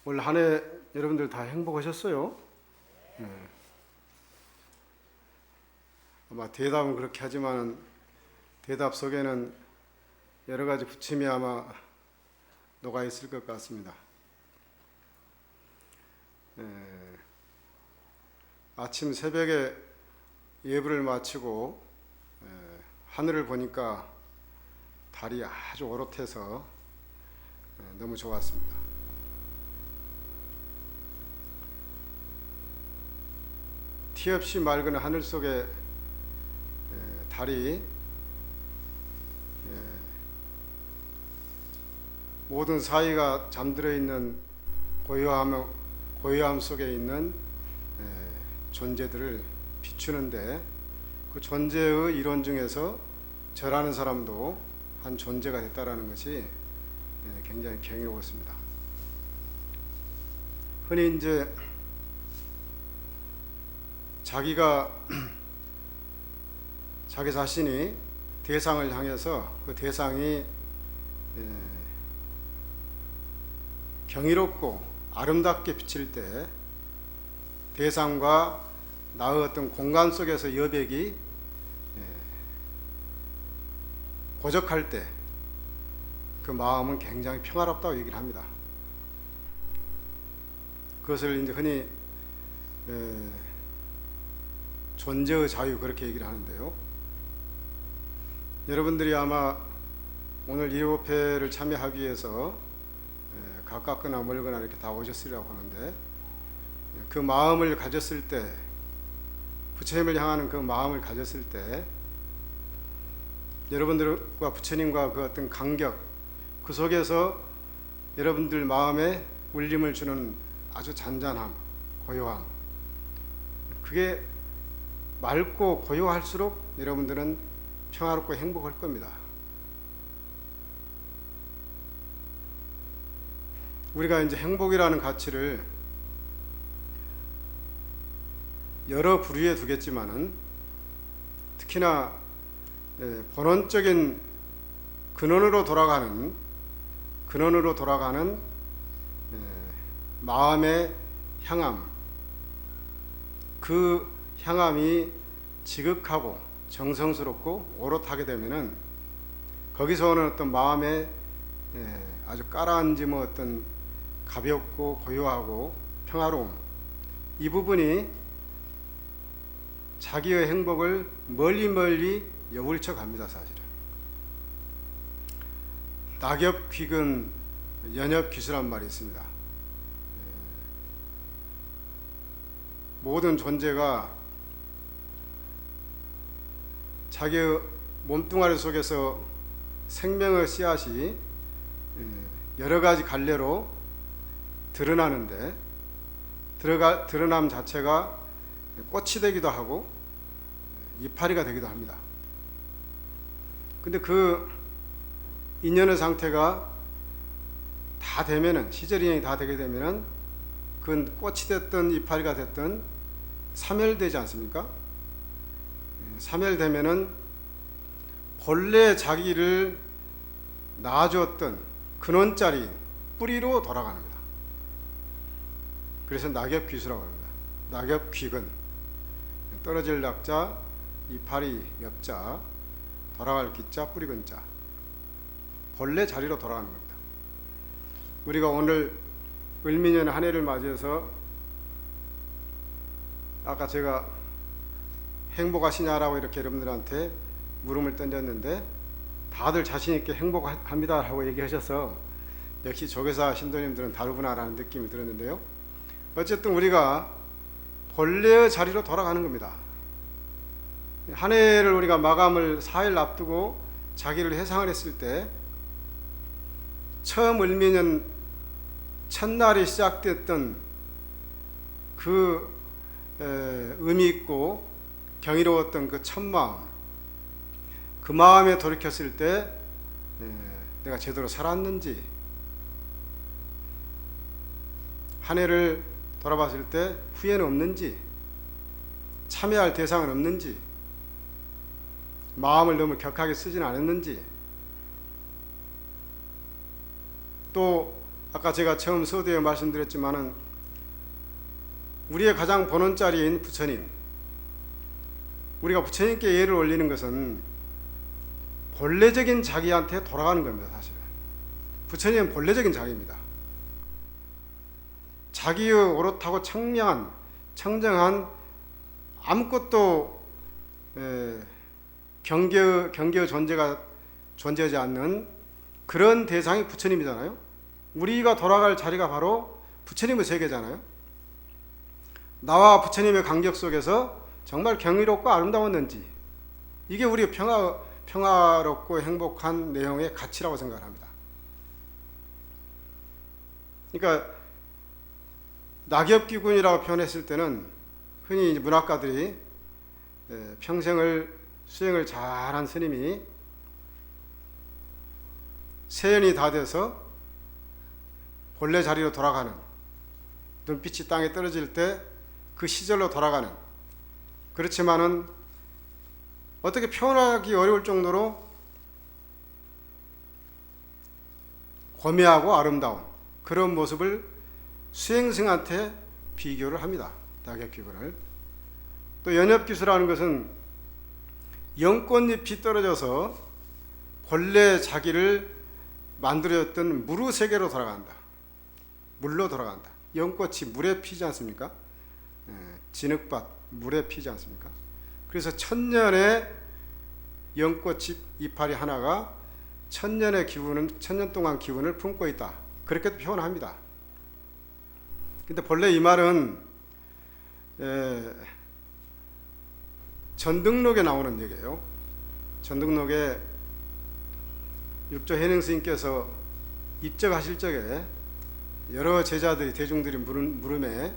올 한 해 여러분들 다 행복하셨어요? 네. 아마 대답은 그렇게 하지만 대답 속에는 여러 가지 부침이 아마 녹아 있을 것 같습니다. 아침 새벽에 예불을 마치고 하늘을 보니까 달이 아주 오롯해서 너무 좋았습니다. 티 없이 맑은 하늘 속에 달이 모든 사이가 잠들어 있는 고요함 속에 있는 존재들을 비추는데, 그 존재의 이론 중에서 저라는 사람도 한 존재가 됐다라는 것이 굉장히 경이로웠습니다. 흔히 이제 자기가 자기 자신이 대상을 향해서 그 대상이 경이롭고 아름답게 비칠 때, 대상과 나의 어떤 공간 속에서 여백이 고적할 때 그 마음은 굉장히 평화롭다고 얘기를 합니다. 그것을 이제 흔히 존재의 자유, 그렇게 얘기를 하는데요. 여러분들이 아마 오늘 이 집회를 참여하기 위해서 가깝거나 멀거나 이렇게 다 오셨으리라고 하는데, 그 마음을 가졌을 때, 부처님을 향하는 그 마음을 가졌을 때, 여러분들과 부처님과 그 어떤 간격, 그 속에서 여러분들 마음에 울림을 주는 아주 잔잔함, 고요함, 그게 맑고 고요할수록 여러분들은 평화롭고 행복할 겁니다. 우리가 이제 행복이라는 가치를 여러 부류에 두겠지만은, 특히나 본원적인 근원으로 돌아가는 마음의 향함, 그 향함이 지극하고 정성스럽고 오롯하게 되면은, 거기서 오는 어떤 마음의 아주 깔아앉은 어떤 가볍고 고요하고 평화로움, 이 부분이 자기의 행복을 멀리 여울 쳐 갑니다. 사실은 낙엽 귀근 연엽 기수란 말이 있습니다. 모든 존재가 자기의 몸뚱아리 속에서 생명의 씨앗이 여러 가지 갈래로 드러나는데, 드러남 자체가 꽃이 되기도 하고 이파리가 되기도 합니다. 근데 그 인연의 상태가 다 되면은, 시절 인연이 다 되게 되면은, 그건 꽃이 됐든 이파리가 됐든 사멸되지 않습니까? 사멸되면은 본래 자기를 낳아주었던 근원자리인 뿌리로 돌아가는 겁니다. 그래서 낙엽 귀수라고 합니다. 낙엽 귀근, 떨어질 낙자, 이파리 엽자, 돌아갈 기자, 뿌리 근자, 본래 자리로 돌아가는 겁니다. 우리가 오늘 을미년 한 해를 맞이해서, 아까 제가 행복하시냐라고 이렇게 여러분들한테 물음을 던졌는데, 다들 자신 있게 행복합니다 라고 얘기하셔서 역시 조계사 신도님들은 다르구나라는 느낌이 들었는데요. 어쨌든 우리가 본래의 자리로 돌아가는 겁니다. 한 해를 우리가 마감을 4일 앞두고 자기를 회상을 했을 때, 처음 을미년 첫날이 시작됐던 그 의미 있고 경이로웠던 그 첫마음, 그 마음에 돌이켰을 때 내가 제대로 살았는지, 한 해를 돌아봤을 때 후회는 없는지, 참여할 대상은 없는지, 마음을 너무 격하게 쓰지는 않았는지, 또 아까 제가 처음 서두에 말씀드렸지만은 우리의 가장 본원자리인 부처님, 우리가 부처님께 예를 올리는 것은 본래적인 자기한테 돌아가는 겁니다. 사실은 부처님은 본래적인 자기입니다. 자기의 오롯하고 청량한, 청정한, 아무것도 경계의 존재가 존재하지 않는 그런 대상이 부처님이잖아요. 우리가 돌아갈 자리가 바로 부처님의 세계잖아요. 나와 부처님의 간격 속에서 정말 경이롭고 아름다웠는지, 이게 우리의 평화롭고 행복한 내용의 가치라고 생각합니다. 그러니까 낙엽기군이라고 표현했을 때는 흔히 문학가들이 평생을 수행을 잘한 스님이 세연이 다 돼서 본래 자리로 돌아가는, 눈빛이 땅에 떨어질 때 그 시절로 돌아가는, 그렇지만은 어떻게 표현하기 어려울 정도로 고매하고 아름다운 그런 모습을 수행승한테 비교를 합니다. 낙엽기군을. 또 연엽기수라는 것은 연꽃잎이 떨어져서 본래 자기를 만들어졌던 무르 세계로 돌아간다. 물로 돌아간다. 연꽃이 물에 피지 않습니까? 진흙밭 물에 피지 않습니까? 그래서 천년의 연꽃 이파리 하나가 천년의 기운은, 천년 동안 기운을 품고 있다. 그렇게 표현합니다. 근데 본래 이 말은 전등록에 나오는 얘기예요. 전등록에 육조 해능 스님께서 입적하실 적에 여러 제자들이, 대중들이 물음에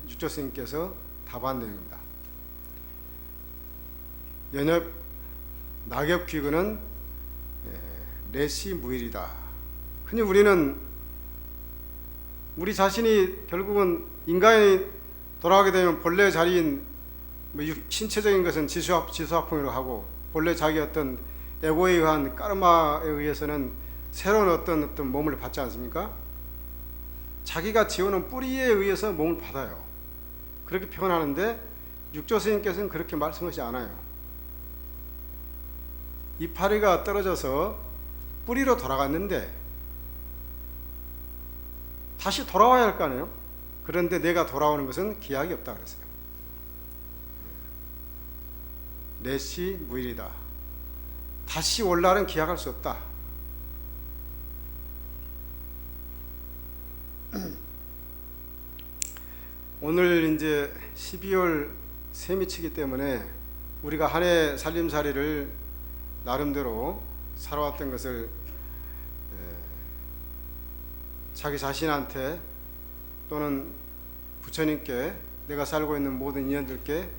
육조 스님께서 답한 내용입니다. 낙엽귀근은 내시무일이다. 흔히 우리는 우리 자신이 결국은 인간이 돌아가게 되면 본래 자리인 신체적인 것은 지수화풍이라고 하고, 본래 자기 어떤 에고에 의한 까르마에 의해서는 새로운 어떤 몸을 받지 않습니까? 자기가 지어놓은 뿌리에 의해서 몸을 받아요. 그렇게 표현하는데 육조 스님께서는 그렇게 말씀하지 않아요. 이파리가 떨어져서 뿌리로 돌아갔는데 다시 돌아와야 할 거 아니에요? 그런데 내가 돌아오는 것은 기약이 없다 그랬어요. 내시 무일이다. 다시 올 날은 기약할 수 없다. 오늘 이제 12월 세미치기 때문에 우리가 한 해 살림살이를 나름대로 살아왔던 것을 자기 자신한테 또는 부처님께 내가 살고 있는 모든 인연들께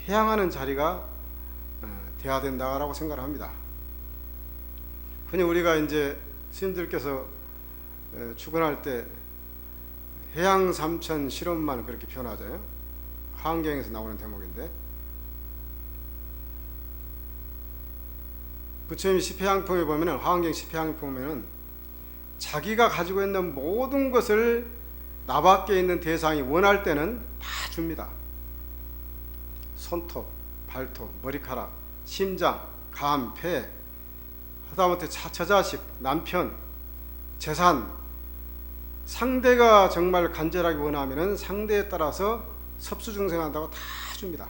회양하는 자리가 돼야 된다라고 생각을 합니다. 흔히 우리가 이제 스님들께서 출근할 때 해양삼천 실험만 그렇게 표현하잖아요. 화엄경에서 나오는 대목인데, 부처님 십회양품에 보면은, 화엄경 십회양품 보면은 자기가 가지고 있는 모든 것을 나밖에 있는 대상이 원할 때는 다 줍니다. 손톱, 발톱, 머리카락, 심장, 간, 폐, 하다못해 처자식, 남편, 재산, 상대가 정말 간절하게 원하면은 상대에 따라서 섭수중생한다고 다 줍니다.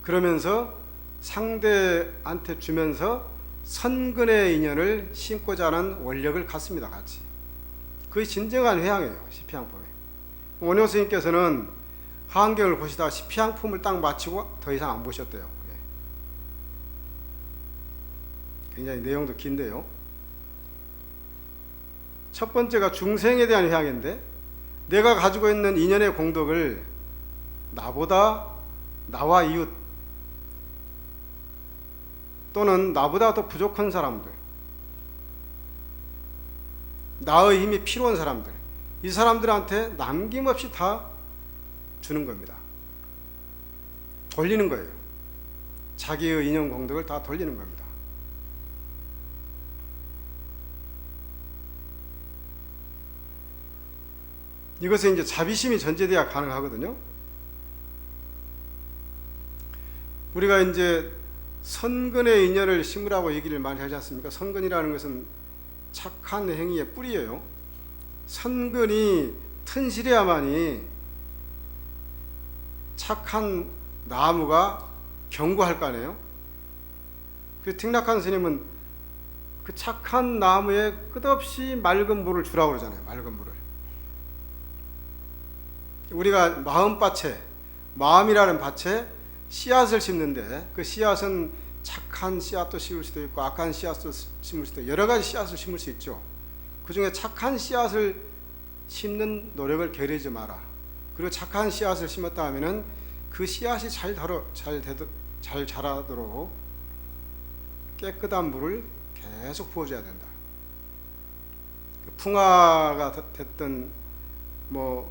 그러면서 상대한테 주면서 선근의 인연을 심고자 하는 원력을 갖습니다. 같이. 그게 진정한 회양이에요. 십회양품에. 원효 스님께서는 화엄경을 보시다가 십회양품을 딱 마치고 더 이상 안 보셨대요. 굉장히 내용도 긴데요. 첫 번째가 중생에 대한 회양인데, 내가 가지고 있는 인연의 공덕을 나보다, 나와 이웃 또는 나보다 더 부족한 사람들, 나의 힘이 필요한 사람들, 이 사람들한테 남김없이 다 주는 겁니다. 돌리는 거예요. 자기의 인연 공덕을 다 돌리는 겁니다. 이것은 이제 자비심이 전제돼야 가능하거든요. 우리가 이제 선근의 인연을 심으라고 얘기를 많이 하지 않습니까? 선근이라는 것은 착한 행위의 뿌리예요. 선근이 튼실해야만이 착한 나무가 견고할 거 아니에요. 그 틱낙한 스님은 그 착한 나무에 끝없이 맑은 물을 주라고 그러잖아요. 맑은 물을. 우리가 마음밭에, 마음이라는 밭에 씨앗을 심는데 그 씨앗은 착한 씨앗도 심을 수도 있고 악한 씨앗도 심을 수도 있고 여러 가지 씨앗을 심을 수 있죠. 그 중에 착한 씨앗을 심는 노력을 게으르지 마라. 그리고 착한 씨앗을 심었다 하면은 그 씨앗이 잘 자라도록 깨끗한 물을 계속 부어줘야 된다. 풍화가 됐던 뭐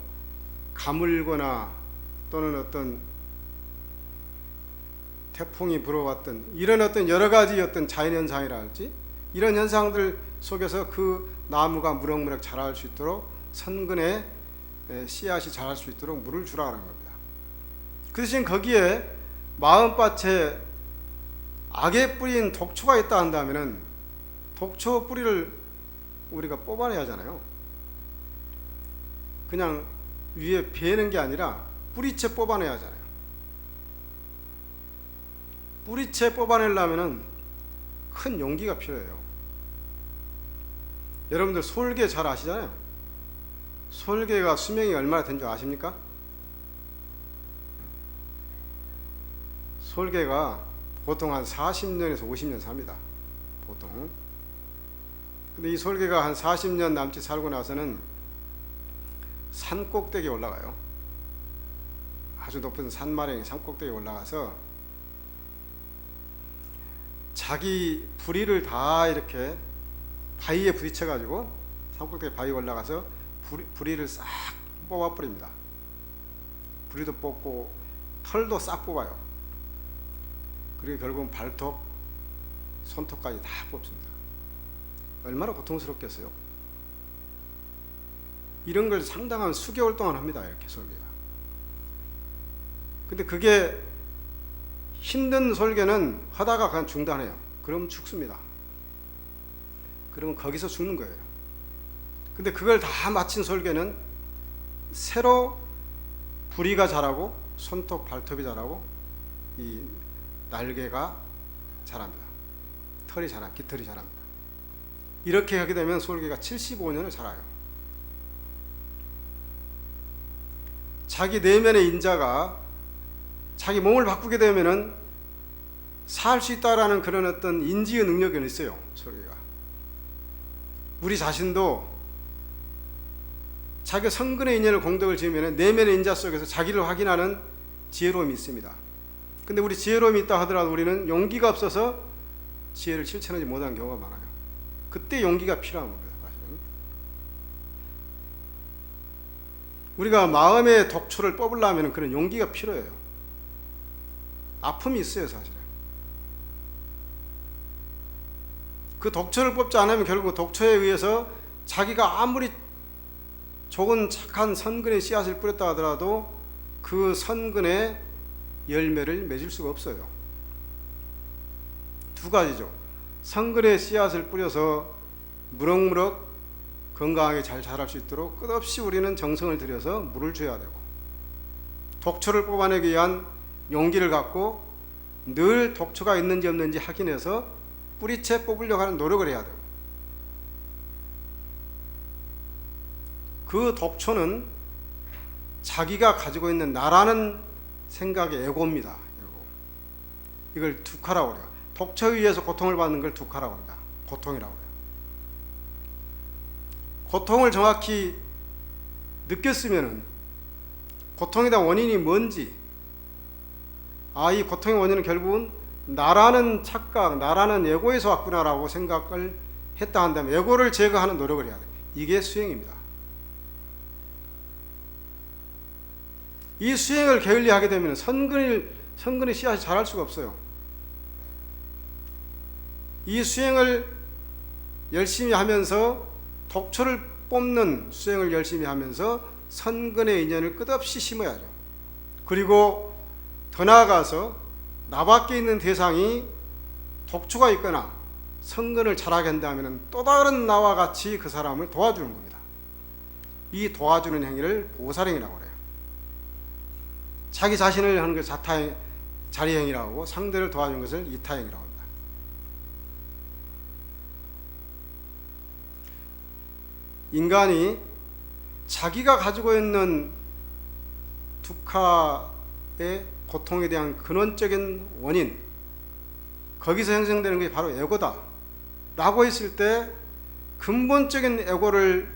가물거나 또는 어떤 태풍이 불어왔던 이런 어떤 여러 가지 어떤 자연현상이라 할지 이런 현상들 속에서 그 나무가 무럭무럭 자랄 수 있도록 선근에 씨앗이 자랄 수 있도록 물을 주라는 겁니다. 그 대신 거기에 마음밭에 악의 뿌리인 독초가 있다 한다면은 독초 뿌리를 우리가 뽑아내야 하잖아요. 그냥 위에 베는 게 아니라 뿌리채 뽑아내야 하잖아요. 뿌리채 뽑아내려면은 큰 용기가 필요해요. 여러분들 솔개 잘 아시잖아요. 솔개가 수명이 얼마나 된 줄 아십니까? 솔개가 보통 한 40년에서 50년 삽니다. 보통. 근데 이 솔개가 한 40년 남짓 살고 나서는 산 꼭대기에 올라가요. 아주 높은 산마령이 산 꼭대기에 올라가서 자기 부리를 다 이렇게 바위에 부딪혀 가지고 산 꼭대기 바위에 올라가서 부리를 싹 뽑아 버립니다. 부리도 뽑고 털도 싹 뽑아요. 그리고 결국은 발톱, 손톱까지 다 뽑습니다. 얼마나 고통스럽겠어요. 이런 걸 상당한 수개월 동안 합니다. 이렇게 솔개가. 근데 그게 힘든 솔개는 하다가 그냥 중단해요. 그럼 죽습니다. 그러면 거기서 죽는 거예요. 근데 그걸 다 마친 솔개는 새로 부리가 자라고 손톱, 발톱이 자라고 이 날개가 자랍니다. 깃털이 자랍니다. 이렇게 하게 되면 솔개가 75년을 자라요. 자기 내면의 인자가 자기 몸을 바꾸게 되면은 살 수 있다라는 그런 어떤 인지의 능력이 있어요. 솔개가. 우리 자신도 자기 선근의 인연을 공덕을 지으면 내면의 인자 속에서 자기를 확인하는 지혜로움이 있습니다. 근데 우리 지혜로움이 있다 하더라도 우리는 용기가 없어서 지혜를 실천하지 못한 경우가 많아요. 그때 용기가 필요한 겁니다. 사실은. 우리가 마음의 독초를 뽑으려면 그런 용기가 필요해요. 아픔이 있어요, 사실은. 그 독초를 뽑지 않으면 결국 독초에 의해서 자기가 아무리 좋은 착한 선근의 씨앗을 뿌렸다 하더라도 그 선근의 열매를 맺을 수가 없어요. 두 가지죠. 선근의 씨앗을 뿌려서 무럭무럭 건강하게 잘 자랄 수 있도록 끝없이 우리는 정성을 들여서 물을 줘야 되고, 독초를 뽑아내기 위한 용기를 갖고 늘 독초가 있는지 없는지 확인해서 뿌리채 뽑으려고 하는 노력을 해야 되고, 그 독초는 자기가 가지고 있는 나라는 생각의 에고입니다. 에고. 이걸 두카라고 그래요. 독초에 의해서 고통을 받는 걸 두카라고 합니다. 고통이라고 해요. 고통을 정확히 느꼈으면은 고통에 대한 원인이 뭔지, 이 고통의 원인은 결국은 나라는 착각, 나라는 에고에서 왔구나라고 생각을 했다 한다면 에고를 제거하는 노력을 해야 돼요. 이게 수행입니다. 이 수행을 게을리하게 되면 선근의 씨앗이 자랄 수가 없어요. 이 수행을 열심히 하면서 독초를 뽑는 수행을 열심히 하면서 선근의 인연을 끝없이 심어야죠. 그리고 더 나아가서 나밖에 있는 대상이 독초가 있거나 선근을 잘하게 한다면 또 다른 나와 같이 그 사람을 도와주는 겁니다. 이 도와주는 행위를 보살행위라고 해요. 자기 자신을 하는 것을 자리행위라고 하고 상대를 도와주는 것을 이타행위라고 합니다. 인간이 자기가 가지고 있는 두카의 고통에 대한 근원적인 원인, 거기서 형성되는 게 바로 에고다 라고 했을 때 근본적인 에고를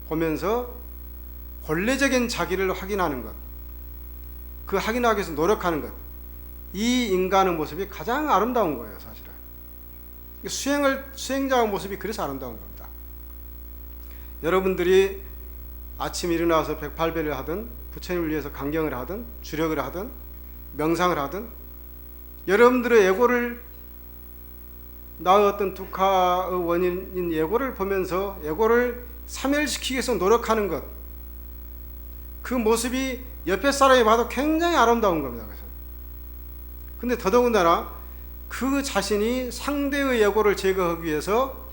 보면서 본래적인 자기를 확인하는 것, 그 확인하기 위해서 노력하는 것, 이 인간의 모습이 가장 아름다운 거예요. 사실은 수행자의 모습이 그래서 아름다운 겁니다. 여러분들이 아침에 일어나서 108배를 하든 부처님을 위해서 강경을 하든 주력을 하든 명상을 하든 여러분들의 에고를, 나의 어떤 두카의 원인인 에고를 보면서 에고를 사멸시키기 위해서 노력하는 것, 그 모습이 옆에 사람이 봐도 굉장히 아름다운 겁니다. 근데 더더군다나 그 자신이 상대의 에고를 제거하기 위해서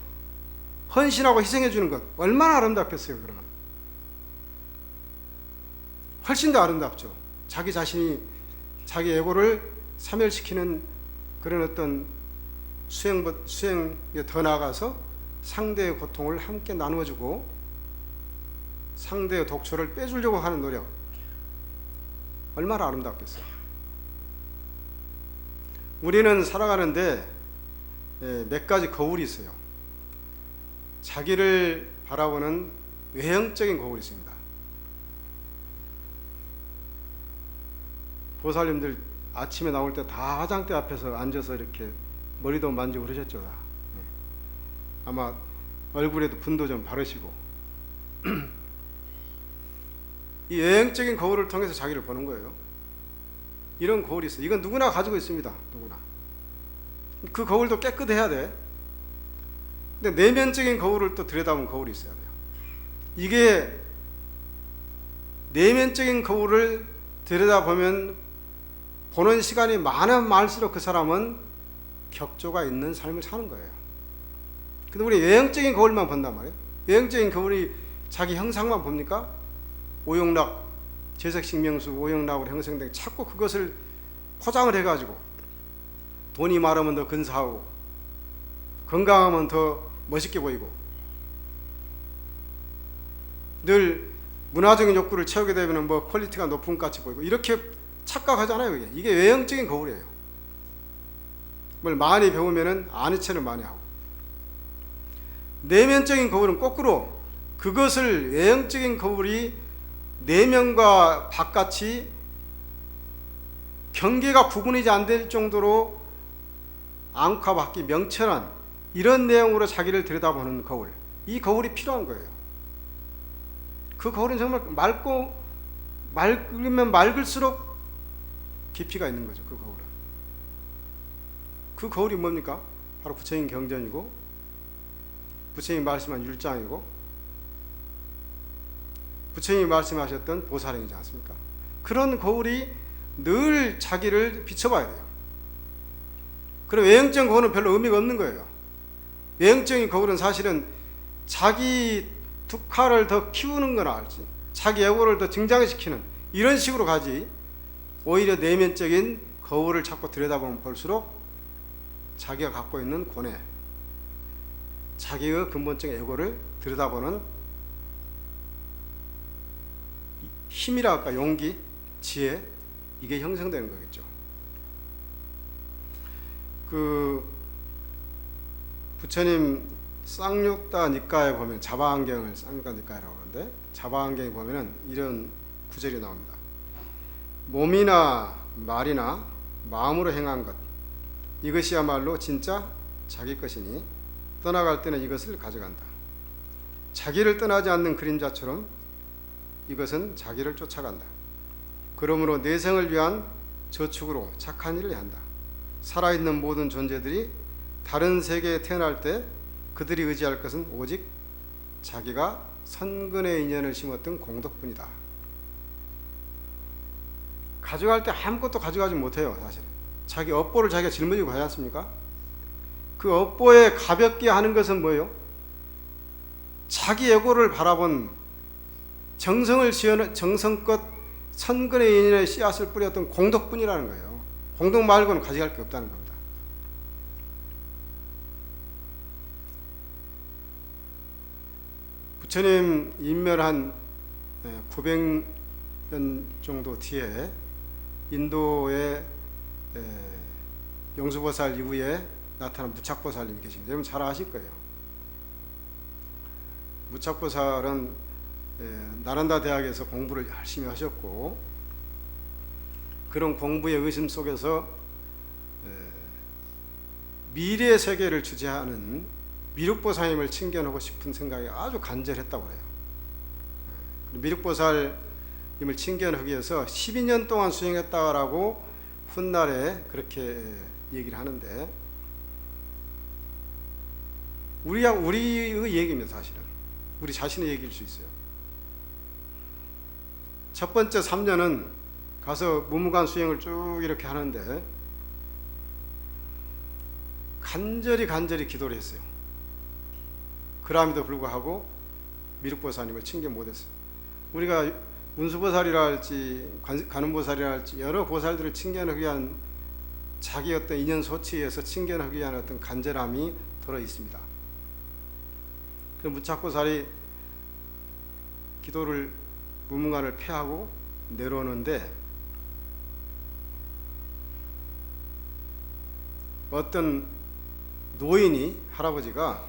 헌신하고 희생해 주는 것, 얼마나 아름답겠어요. 그러면 훨씬 더 아름답죠. 자기 자신이 자기 에고를 사멸시키는 그런 어떤 수행에 더 나아가서 상대의 고통을 함께 나누어주고 상대의 독초를 빼주려고 하는 노력, 얼마나 아름답겠어요. 우리는 살아가는데 몇 가지 거울이 있어요. 자기를 바라보는 외형적인 거울이 있습니다. 보살님들 아침에 나올 때 다 화장대 앞에서 앉아서 이렇게 머리도 만지고 그러셨죠. 아마 얼굴에도 분도 좀 바르시고 이 외형적인 거울을 통해서 자기를 보는 거예요. 이런 거울이 있어요. 이건 누구나 가지고 있습니다. 누구나. 그 거울도 깨끗해야 돼. 근데 내면적인 거울을 또 들여다보는 거울이 있어야 돼요. 이게 내면적인 거울을 들여다보면 보는 시간이 많으면 많을수록 그 사람은 격조가 있는 삶을 사는 거예요. 근데 우리 외형적인 거울만 본단 말이에요. 외형적인 거울이 자기 형상만 봅니까? 오용락, 재석식명수, 오용락으로 형성된 자꾸 그것을 포장을 해가지고 돈이 많으면 더 근사하고 건강하면 더 멋있게 보이고 늘 문화적인 욕구를 채우게 되면 뭐 퀄리티가 높은 것 같이 보이고 이렇게 착각하잖아요. 이게 외형적인 거울이에요. 뭘 많이 배우면은 아는 체를 많이 하고, 내면적인 거울은 거꾸로 그것을 외형적인 거울이 내면과 바깥이 경계가 구분이지 안 될 정도로 앙카받기 명철한 이런 내용으로 자기를 들여다보는 거울, 이 거울이 필요한 거예요. 그 거울은 정말 맑으면 맑을수록 깊이가 있는 거죠. 그 거울은. 그 거울이 뭡니까? 바로 부처님 경전이고 부처님이 말씀한 율장이고 부처님이 말씀하셨던 보살행이지 않습니까? 그런 거울이 늘 자기를 비춰봐야 돼요. 그럼 외형적인 거울은 별로 의미가 없는 거예요. 외형적인 거울은 사실은 자기 두카를 더 키우는 거나 알지, 자기 에고를 더 증장시키는 이런 식으로 가지, 오히려 내면적인 거울을 자꾸 들여다보면 볼수록 자기가 갖고 있는 고뇌, 자기의 근본적인 에고를 들여다보는 힘이랄까, 용기, 지혜, 이게 형성되는 거겠죠. 그 부처님 쌍육다 니까에 보면 자바안경을 쌍육다 니까라고 하는데, 자바안경에 보면은 이런 구절이 나옵니다. 몸이나 말이나 마음으로 행한 것, 이것이야말로 진짜 자기 것이니 떠나갈 때는 이것을 가져간다. 자기를 떠나지 않는 그림자처럼 이것은 자기를 쫓아간다. 그러므로 내생을 위한 저축으로 착한 일을 한다. 살아있는 모든 존재들이 다른 세계에 태어날 때 그들이 의지할 것은 오직 자기가 선근의 인연을 심었던 공덕분이다. 가져갈 때 아무것도 가져가지 못해요. 사실은 자기 업보를 자기가 짊어지고 가지 않습니까? 그 업보에 가볍게 하는 것은 뭐예요? 자기 에고를 바라본 정성껏 선근의 인연의 씨앗을 뿌렸던 공덕분이라는 거예요. 공덕 말고는 가져갈 게 없다는 겁니다. 부처님 인멸한 900년 정도 뒤에 인도의 용수보살 이후에 나타난 무착보살님이 계십니다. 여러분 잘 아실 거예요. 무착보살은 나란다 대학에서 공부를 열심히 하셨고, 그런 공부의 의심 속에서 미래의 세계를 주재하는 미륵보살님을 칭견하고 싶은 생각이 아주 간절했다고 해요. 미륵보살님을 칭견하기 위해서 12년 동안 수행했다라고 훗날에 그렇게 얘기를 하는데, 우리의 얘기입니다. 사실은 우리 자신의 얘기일 수 있어요. 첫 번째 3년은 가서 무무관 수행을 쭉 이렇게 하는데 간절히 기도를 했어요. 그럼에도 불구하고 미륵보살님을 칭견 못했어요. 우리가 문수보살이라 할지 관음보살이라 할지 여러 보살들을 칭견하기 위한 자기 어떤 인연 소치에서 칭견하기 위한 어떤 간절함이 들어 있습니다. 그 무착보살이 기도를 무문관을 폐하고 내려오는데 어떤 노인이 할아버지가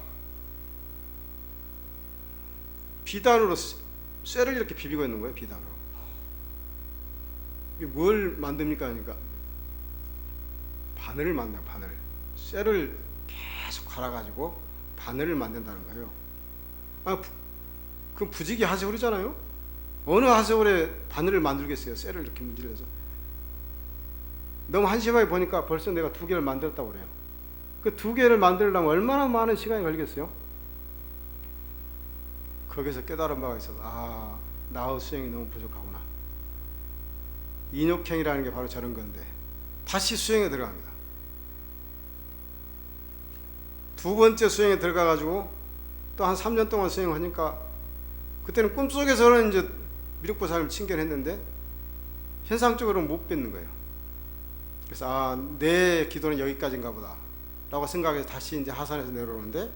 비단으로 쇠를 이렇게 비비고 있는 거예요. 비단으로. 이게 뭘 만듭니까? 그러니까 바늘을 만나요. 바늘. 쇠를 계속 갈아가지고 바늘을 만든다는 거예요. 그 부지기 하세월이잖아요. 어느 하세월에 바늘을 만들겠어요. 쇠를 이렇게 문질러서. 너무 한심하게 보니까 벌써 내가 2개를 만들었다고 그래요. 그 2개를 만들려면 얼마나 많은 시간이 걸리겠어요? 거기서 깨달은 바가 있어서 나의 수행이 너무 부족하구나. 인욕행이라는 게 바로 저런 건데 다시 수행에 들어갑니다. 2번째 수행에 들어가가지고 또 한 3년 동안 수행하니까 그때는 꿈속에서는 이제 미륵보살님을 칭견했는데 현상적으로는 못 뵙는 거예요. 그래서 내 기도는 여기까지인가 보다 라고 생각해서 다시 이제 하산에서 내려오는데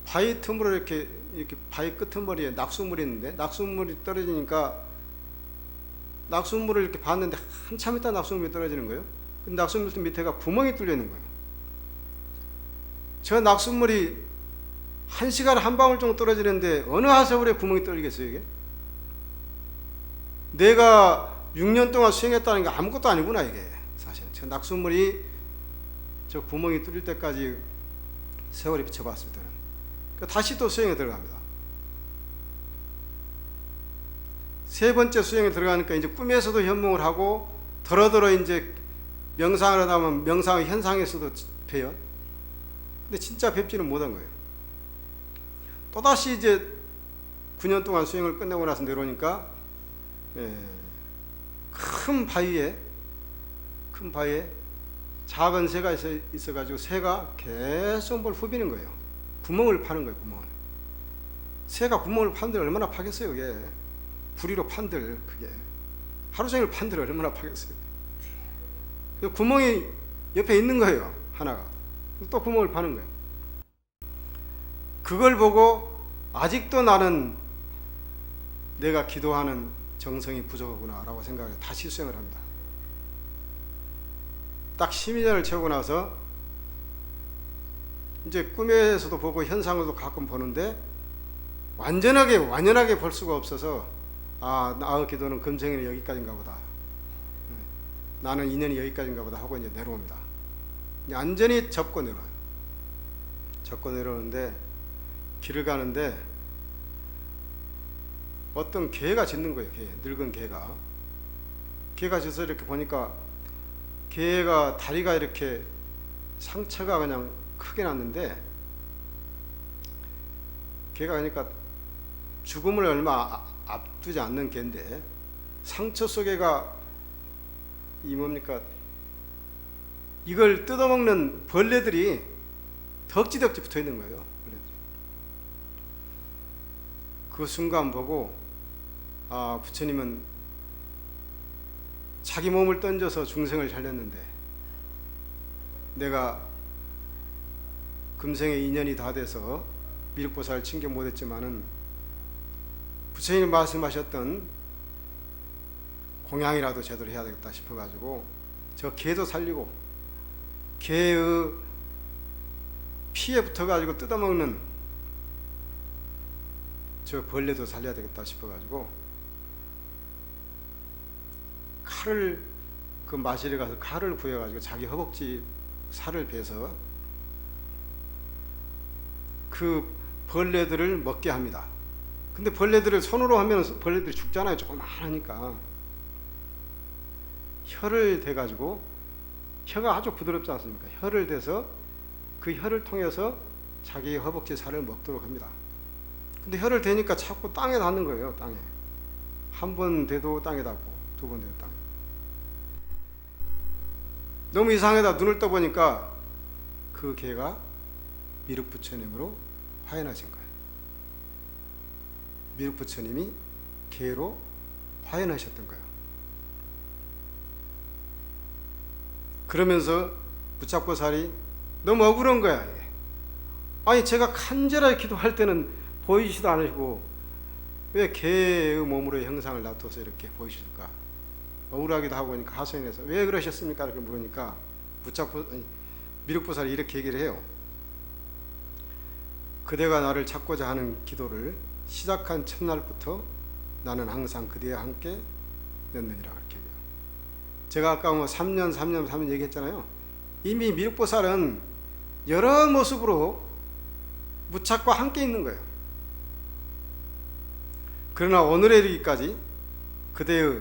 바위 틈으로 이렇게 바위 끄트머리에 낙수물이 있는데 낙수물이 떨어지니까 낙수물을 이렇게 봤는데 한참 있다 낙수물이 떨어지는 거예요. 그 낙수물 밑에가 구멍이 뚫려 있는 거예요. 저 낙수물이 1시간에 한 방울 정도 떨어지는데 어느 하세월에 구멍이 뚫리겠어요 이게? 내가 6년 동안 수행했다는 게 아무것도 아니구나 이게. 사실은 저 낙수물이 저 구멍이 뚫릴 때까지 세월이 비춰봤습니다. 다시 또 수행에 들어갑니다. 3번째 수행에 들어가니까 이제 꿈에서도 현몽을 하고 더러더러 이제 명상을 하다 보면 명상의 현상에서도 봬요. 근데 진짜 뵙지는 못한 거예요. 또다시 이제 9년 동안 수행을 끝내고 나서 내려오니까 큰 바위에 작은 새가 있어가지고 새가 계속 뭘 후비는 거예요. 구멍을 파는 거예요. 구멍을. 새가 구멍을 판들 얼마나 파겠어요. 그게 부리로 판들 그게 하루 종일 판들 얼마나 파겠어요. 구멍이 옆에 있는 거예요. 하나가. 또 구멍을 파는 거예요. 그걸 보고 아직도 나는 내가 기도하는 정성이 부족하구나 라고 생각해서 다시 수행을 합니다. 딱 12년을 채우고 나서 이제 꿈에서도 보고 현상으로도 가끔 보는데 완연하게 볼 수가 없어서 나의 기도는 금생에는 여기까지인가 보다. 나는 인연이 여기까지인가 보다 하고 이제 내려옵니다. 완전히 접고 내려와요. 접고 내려오는데 길을 가는데 어떤 개가 짖는 거예요. 늙은 개가 짖어서 이렇게 보니까 개가 다리가 이렇게 상처가 그냥 크게 났는데 개가 그러니까 죽음을 얼마 앞두지 않는 개인데 상처 속에가 이 뭡니까 이걸 뜯어먹는 벌레들이 덕지덕지 붙어 있는 거예요. 벌레들이. 그 순간 보고 부처님은 자기 몸을 던져서 중생을 살렸는데 내가 금생에 인연이 다 돼서 미륵보살을 칭견 못했지만은 부처님이 말씀하셨던 공양이라도 제대로 해야 되겠다 싶어가지고 저 개도 살리고 개의 피에 붙어가지고 뜯어먹는 저 벌레도 살려야 되겠다 싶어가지고 칼을 그 마실에 가서 칼을 구해가지고 자기 허벅지 살을 베서 그 벌레들을 먹게 합니다. 근데 벌레들을 손으로 하면 벌레들이 죽잖아요. 조그만하니까 혀를 대가지고 혀가 아주 부드럽지 않습니까? 혀를 대서 그 혀를 통해서 자기 허벅지 살을 먹도록 합니다. 근데 혀를 대니까 자꾸 땅에 닿는 거예요. 땅에 한 번 대도 땅에 닿고 두 번 대도 땅에. 너무 이상하다 눈을 떠보니까 그 개가 미륵부처님으로 화연하신 거예요. 미륵부처님이 개로 화연하셨던 거예요. 그러면서 부착보살이 너무 억울한 거야. 아니 제가 간절하게 기도할 때는 보이시지도 않으시고 왜 개의 몸으로의 형상을 놔둬서 이렇게 보이실까? 억울하기도 하고 그러니까 하소연해서 왜 그러셨습니까? 이렇게 물으니까 미륵보살이 이렇게 얘기를 해요. 그대가 나를 찾고자 하는 기도를 시작한 첫날부터 나는 항상 그대와 함께 였느니라 그렇게 얘기해요. 제가 아까 3년 얘기했잖아요. 이미 미륵보살은 여러 모습으로 무착과 함께 있는 거예요. 그러나 오늘에 이르기까지 그대의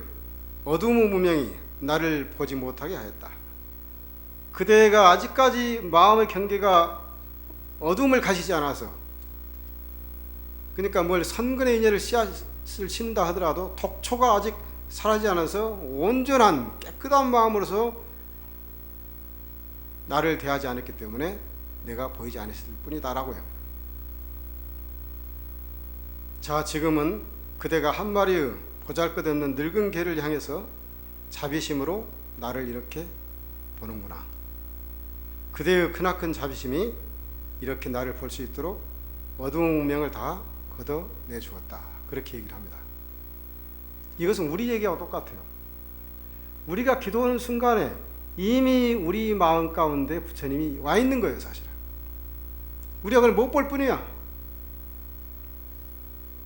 어두운 무명이 나를 보지 못하게 하였다. 그대가 아직까지 마음의 경계가 어둠을 가시지 않아서, 그러니까 뭘 선근의 인연을 씨앗을 심는다 하더라도 독초가 아직 사라지지 않아서 온전한 깨끗한 마음으로서 나를 대하지 않았기 때문에 내가 보이지 않았을 뿐이다라고요. 자, 지금은 그대가 한 마리의 보잘것없는 늙은 개를 향해서 자비심으로 나를 이렇게 보는구나. 그대의 크나큰 자비심이 이렇게 나를 볼 수 있도록 어두운 운명을 다 걷어내 주었다. 그렇게 얘기를 합니다. 이것은 우리 얘기하고 똑같아요. 우리가 기도하는 순간에 이미 우리 마음 가운데 부처님이 와 있는 거예요. 사실은 우리가 그걸 못 볼 뿐이야.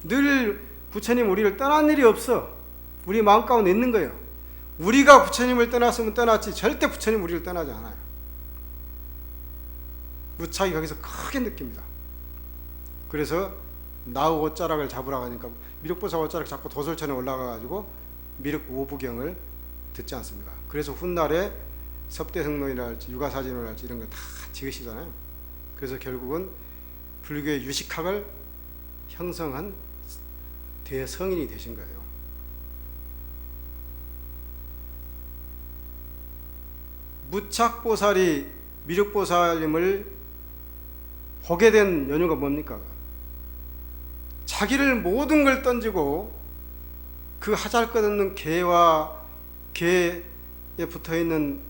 늘 부처님 우리를 떠난 일이 없어. 우리 마음 가운데 있는 거예요. 우리가 부처님을 떠났으면 떠났지 절대 부처님 우리를 떠나지 않아요. 무착이 거기서 크게 느낍니다. 그래서 나의 옷자락을 잡으러 가니까 미륵보살 옷자락 잡고 도솔천에 올라가가지고 미륵 오부경을 듣지 않습니까? 그래서 훗날에 섭대성론이랄지 유가사진이랄지 이런 걸 다 지으시잖아요. 그래서 결국은 불교의 유식학을 형성한 대성인이 되신 거예요. 무착보살이 미륵보살님을 보게 된 연유가 뭡니까? 자기를 모든 걸 던지고 그 하잘것없는 개와 개에 붙어있는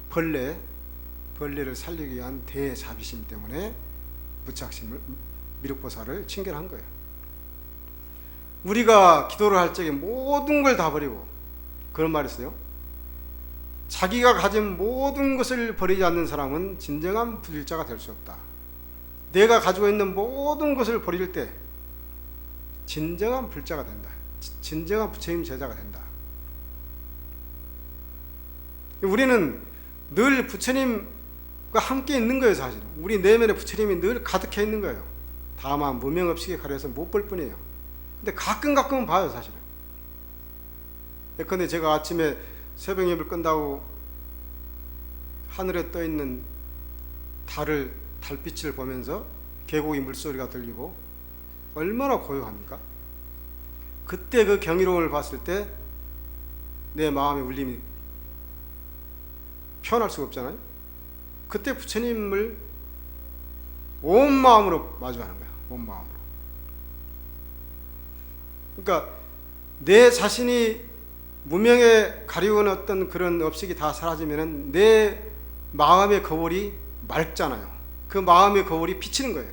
벌레를 살리기 위한 대자비심 때문에 무착심을 미륵보살을 칭견한 거예요. 우리가 기도를 할 적에 모든 걸 다 버리고, 그런 말이 있어요. 자기가 가진 모든 것을 버리지 않는 사람은 진정한 불자가 될 수 없다. 내가 가지고 있는 모든 것을 버릴 때 진정한 불자가 된다. 진정한 부처님 제자가 된다. 우리는 늘 부처님과 함께 있는 거예요. 사실은 우리 내면에 부처님이 늘 가득해 있는 거예요. 다만 무명업식에 가려서 못 볼 뿐이에요. 근데 가끔은 봐요. 사실은. 예컨대 제가 아침에 새벽 예배를 끝나고 하늘에 떠 있는 달빛을 보면서 계곡의 물소리가 들리고 얼마나 고요합니까? 그때 그 경이로움을 봤을 때 내 마음의 울림이 표현할 수가 없잖아요. 그때 부처님을 온 마음으로 마주하는 거야. 온 마음으로. 그러니까 내 자신이 무명에 가리운 어떤 그런 업식이 다 사라지면은 내 마음의 거울이 맑잖아요. 그 마음의 거울이 비치는 거예요.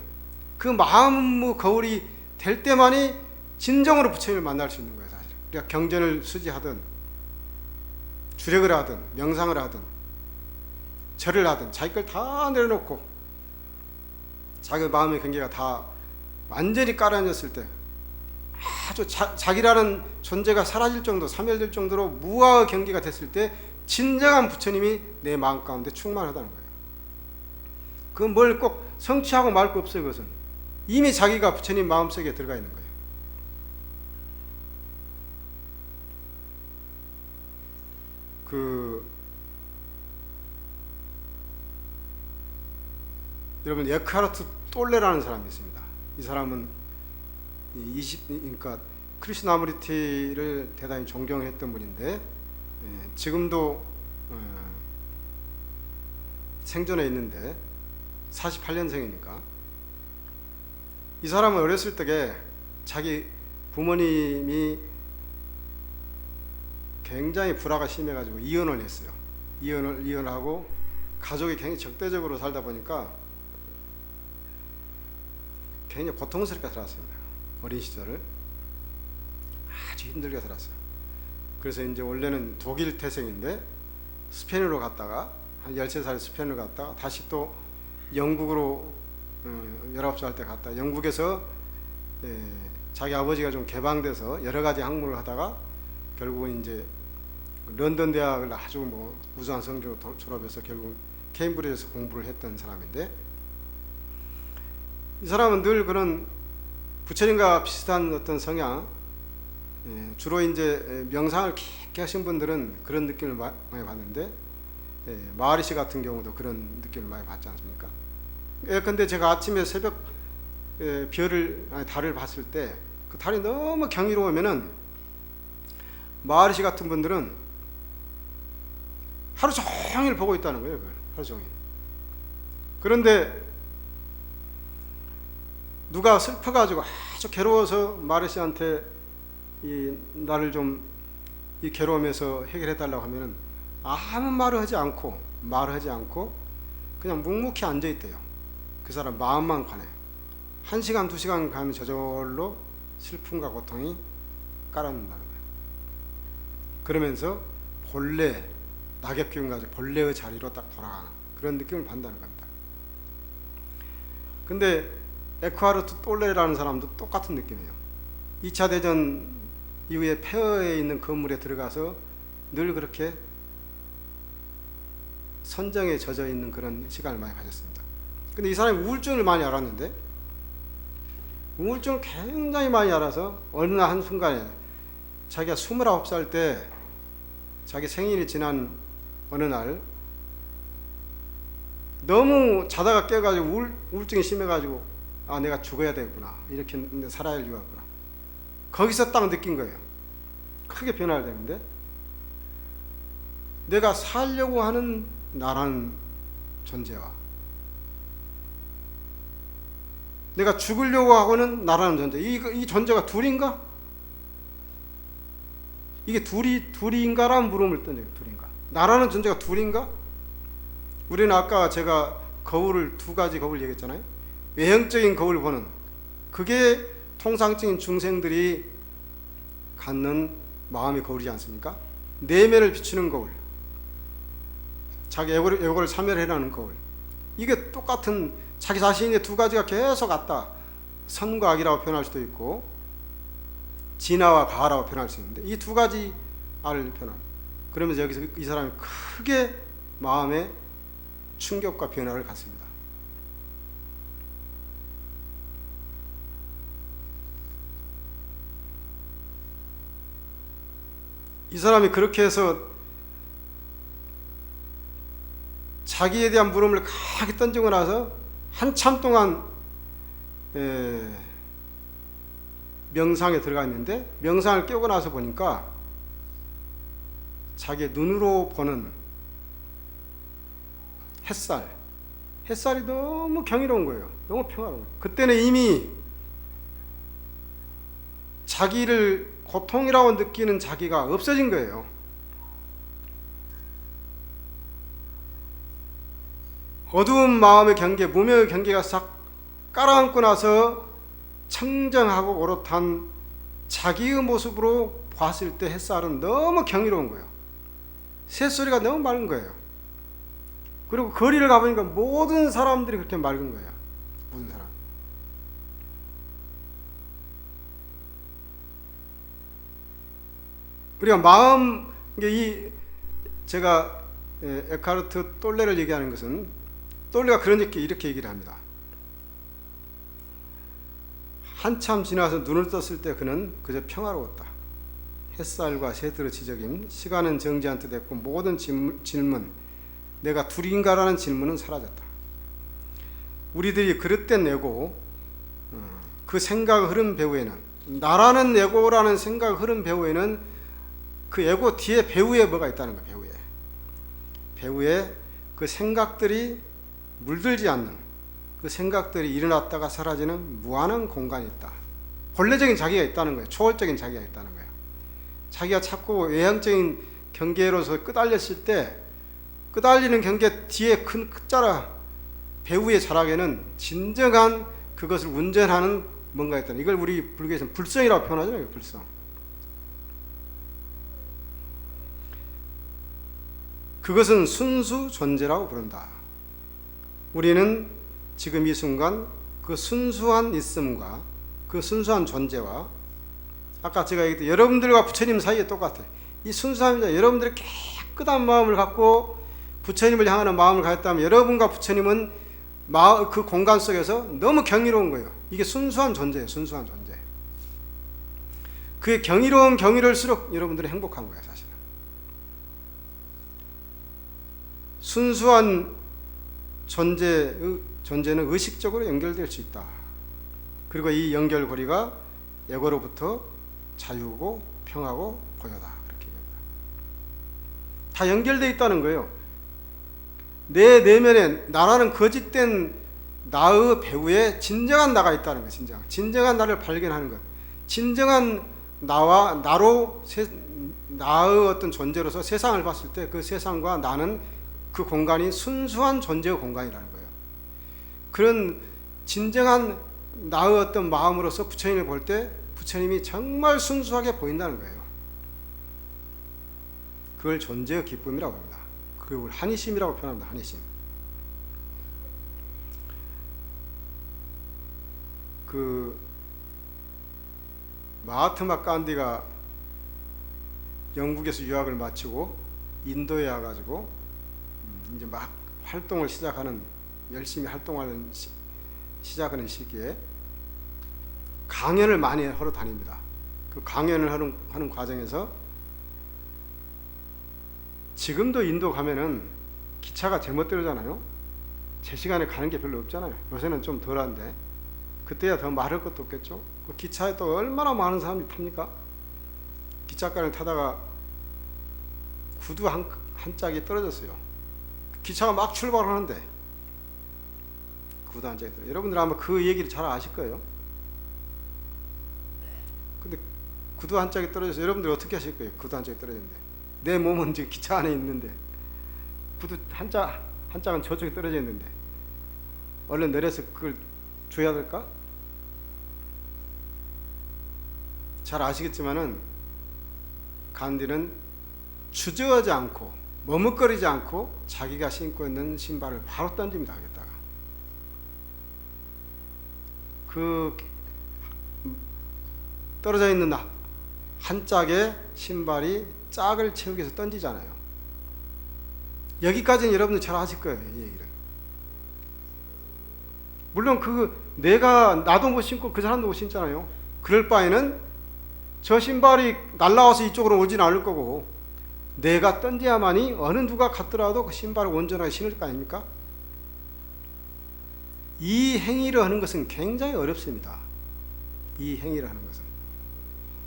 그 마음의 거울이 될 때만이 진정으로 부처님을 만날 수 있는 거예요, 사실. 그러니까 경전을 수지하든 주력을 하든 명상을 하든 절을 하든 자기 걸 다 내려놓고 자기 마음의 경계가 다 완전히 깔아앉았을 때 아주 자기라는 존재가 사라질 정도, 사멸될 정도로 무아의 경계가 됐을 때 진정한 부처님이 내 마음 가운데 충만하다는 거예요. 그건 뭘 꼭 성취하고 말 거 없어요. 그것은 이미 자기가 부처님 마음속에 들어가 있는 거예요. 여러분 에크하르트 톨레라는 사람이 있습니다. 이 사람은 그러니까 크리슈나무리티를 대단히 존경했던 분인데 지금도 생존해 있는데 48년생이니까 이 사람은 어렸을 적에 자기 부모님이 굉장히 불화가 심해가지고 이혼을 했어요. 이혼하고 가족이 굉장히 적대적으로 살다 보니까 굉장히 고통스럽게 살았습니다. 어린 시절을 아주 힘들게 살았어요. 그래서 이제 원래는 독일 태생인데 스페인으로 갔다가 한 13살 스페인으로 갔다가 다시 또 영국으로 19살 때 갔다 영국에서 자기 아버지가 좀 개방돼서 여러 가지 학문을 하다가 결국은 이제 런던 대학을 아주 뭐 우수한 성적으로 졸업해서 결국 케임브리지에서 공부를 했던 사람인데 이 사람은 늘 그런 부처님과 비슷한 어떤 성향, 주로 이제 명상을 깊게 하신 분들은 그런 느낌을 많이 받는데 마하리시 같은 경우도 그런 느낌을 많이 받지 않습니까? 근데 제가 아침에 새벽 달을 봤을 때 그 달이 너무 경이로우면은 마하리시 같은 분들은 하루 종일 보고 있다는 거예요. 그걸 하루 종일. 그런데 누가 슬퍼가지고 아주 괴로워서 마하리시한테 나를 좀 이 괴로움에서 해결해 달라고 하면은 아무 말을 하지 않고 그냥 묵묵히 앉아 있대요. 그 사람 마음만 관해. 1시간 2시간 가면 저절로 슬픔과 고통이 깔아놓는다는 거예요. 그러면서 본래 낙엽 기운 가지고 본래의 자리로 딱 돌아가는 그런 느낌을 받는다는 겁니다. 근데 에크하르트 톨레라는 사람도 똑같은 느낌이에요. 2차 대전 이후에 폐허에 있는 건물에 들어가서 늘 그렇게 선정에 젖어 있는 그런 시간을 많이 가졌습니다. 근데 이 사람이 우울증을 많이 앓았는데 우울증을 굉장히 많이 앓아서 어느 한순간에 자기가 29살 때 자기 생일이 지난 어느 날 너무 자다가 깨가지고 우울증이 심해가지고 내가 죽어야 되겠구나, 이렇게 살아야 할 이유가 없구나, 거기서 딱 느낀 거예요. 크게 변화를 되는데 내가 살려고 하는 나라는 존재와 내가 죽으려고 하고는 나라는 존재, 이 존재가 둘인가? 이게 둘인가라는 물음을 던져요. 둘인가? 나라는 존재가 둘인가? 우리는 아까 제가 거울을 두 가지 거울 얘기했잖아요. 외형적인 거울 보는, 그게 통상적인 중생들이 갖는 마음의 거울이지 않습니까? 내면을 비추는 거울, 자기 애고를 사멸해라는 거울. 이게 똑같은 자기 자신의 두 가지가 계속 왔다. 선과 악이라고 표현할 수도 있고 진화와 가라고 표현할 수 있는데 이 두 가지 알을 표현. 그러면서 여기서 이 사람이 크게 마음의 충격과 변화를 갖습니다. 이 사람이 그렇게 해서 자기에 대한 물음을 강하게 던지고 나서 한참 동안 명상에 들어가 있는데 명상을 깨우고 나서 보니까 자기의 눈으로 보는 햇살이 너무 경이로운 거예요. 너무 평화로운 거예요. 그때는 이미 자기를 고통이라고 느끼는 자기가 없어진 거예요. 어두운 마음의 경계, 무명의 경계가 싹 깔아앉고 나서 청정하고 오롯한 자기의 모습으로 봤을 때 햇살은 너무 경이로운 거예요. 새소리가 너무 맑은 거예요. 그리고 거리를 가보니까 모든 사람들이 그렇게 맑은 거예요. 모든 사람. 우리가 마음, 제가 에카르트 똘레를 얘기하는 것은, 똘레가 이렇게 얘기를 합니다. 한참 지나서 눈을 떴을 때 그는 그저 평화로웠다. 햇살과 새들의 지적임, 시간은 정지한 듯 했고 모든 질문, 내가 둘인가라는 질문은 사라졌다. 우리들이 그릇된 에고, 그 생각 흐름 배후에는, 나라는 에고라는 생각 흐름 배후에는 그 에고 뒤에 배후에 뭐가 있다는 거예요. 배후에 그 생각들이 물들지 않는, 그 생각들이 일어났다가 사라지는 무한한 공간이 있다. 본래적인 자기가 있다는 거예요. 초월적인 자기가 있다는 거예요. 자기가 자꾸 외향적인 경계로서 끄달렸을 때, 끄달리는 경계 뒤에 큰 끝자락 배후의 자락에는 진정한 그것을 운전하는 뭔가 있다는, 이걸 우리 불교에서는 불성이라고 표현하잖아요. 불성. 그것은 순수 존재라고 부른다. 우리는 지금 이 순간 그 순수한 있음과 그 순수한 존재와, 아까 제가 얘기했던 여러분들과 부처님 사이에 똑같아요. 이 순수함이자 여러분들의 깨끗한 마음을 갖고 부처님을 향하는 마음을 가졌다면 여러분과 부처님은 그 공간 속에서 너무 경이로운 거예요. 이게 순수한 존재예요. 순수한 존재. 그게 경이로울수록 여러분들이 행복한 거예요. 사실은 순수한 존재는 의식적으로 연결될 수 있다. 그리고 이 연결고리가 에고로부터 자유고 평하고 고요다. 그렇게 얘기합니다. 다 연결되어 있다는 거예요. 내 내면에 나라는 거짓된 나의 배후에 진정한 나가 있다는 거예요. 진정한 나를 발견하는 것. 진정한 나와 나의 어떤 존재로서 세상을 봤을 때 그 세상과 나는 그 공간이 순수한 존재의 공간이라는 거예요. 그런 진정한 나의 어떤 마음으로서 부처님을 볼 때 부처님이 정말 순수하게 보인다는 거예요. 그걸 존재의 기쁨이라고 합니다. 그걸 한이심이라고 표현합니다. 한이심. 그 마하트마 간디가 영국에서 유학을 마치고 인도에 와가지고 이제 막 활동을 시작하는, 열심히 활동하는 시작하는 시기에 강연을 많이 하러 다닙니다. 그 강연을 하는 과정에서 지금도 인도 가면은 기차가 제멋대로잖아요. 제 시간에 가는 게 별로 없잖아요. 요새는 좀 덜한데 그때야 더 말할 것도 없겠죠. 그 기차에 또 얼마나 많은 사람이 탑니까? 기차간을 타다가 구두 한 짝이 떨어졌어요. 기차가 막 출발하는데 구두 한 짝이 떨어졌어요. 여러분들 아마 그 얘기를 잘 아실 거예요. 근데 구두 한 짝이 떨어져서 여러분들 어떻게 하실 거예요? 구두 한 짝이 떨어졌는데 내 몸은 지금 기차 안에 있는데 구두 한 짝은 저쪽에 떨어져 있는데 얼른 내려서 그걸 줘야 될까? 잘 아시겠지만은 간디는 주저하지 않고 머뭇거리지 않고 자기가 신고 있는 신발을 바로 던집니다. 하겠다가 그 떨어져 있는 한 짝의 신발이 짝을 채우기 위해서 던지잖아요. 여기까지는 여러분들 잘 아실 거예요. 이 얘기를. 물론 나도 못 신고 그 사람도 못 신잖아요. 그럴 바에는 저 신발이 날라와서 이쪽으로 오진 않을 거고 내가 던져야만이 어느 누가 갔더라도 그 신발을 온전하게 신을 거 아닙니까? 이 행위를 하는 것은 굉장히 어렵습니다. 이 행위를 하는 것은.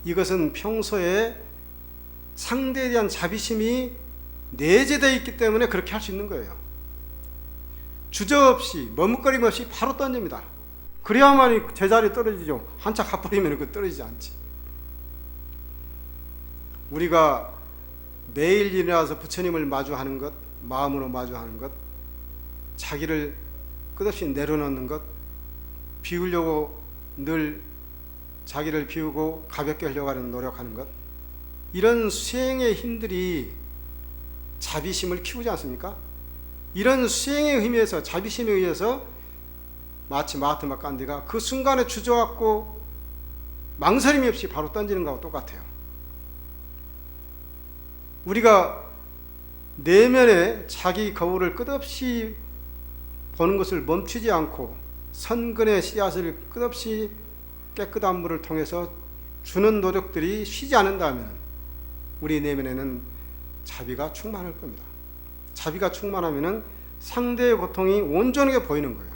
이것은 평소에 상대에 대한 자비심이 내재되어 있기 때문에 그렇게 할 수 있는 거예요. 주저없이 머뭇거림 없이 바로 던집니다. 그래야만 제자리에 떨어지죠. 한참 가버리면 그 떨어지지 않지. 우리가 매일 일어나서 부처님을 마주하는 것, 마음으로 마주하는 것, 자기를 끝없이 내려놓는 것, 비우려고 늘 자기를 비우고 가볍게 하려고 하는 노력하는 것, 이런 수행의 힘들이 자비심을 키우지 않습니까? 이런 수행의 힘에서, 자비심에 의해서 마치 마하트마 간디가 그 순간에 주저앉고 망설임이 없이 바로 던지는 것과 똑같아요. 우리가 내면에 자기 거울을 끝없이 보는 것을 멈추지 않고 선근의 씨앗을 끝없이 깨끗한 물을 통해서 주는 노력들이 쉬지 않는다면 우리 내면에는 자비가 충만할 겁니다. 자비가 충만하면 상대의 고통이 온전하게 보이는 거예요.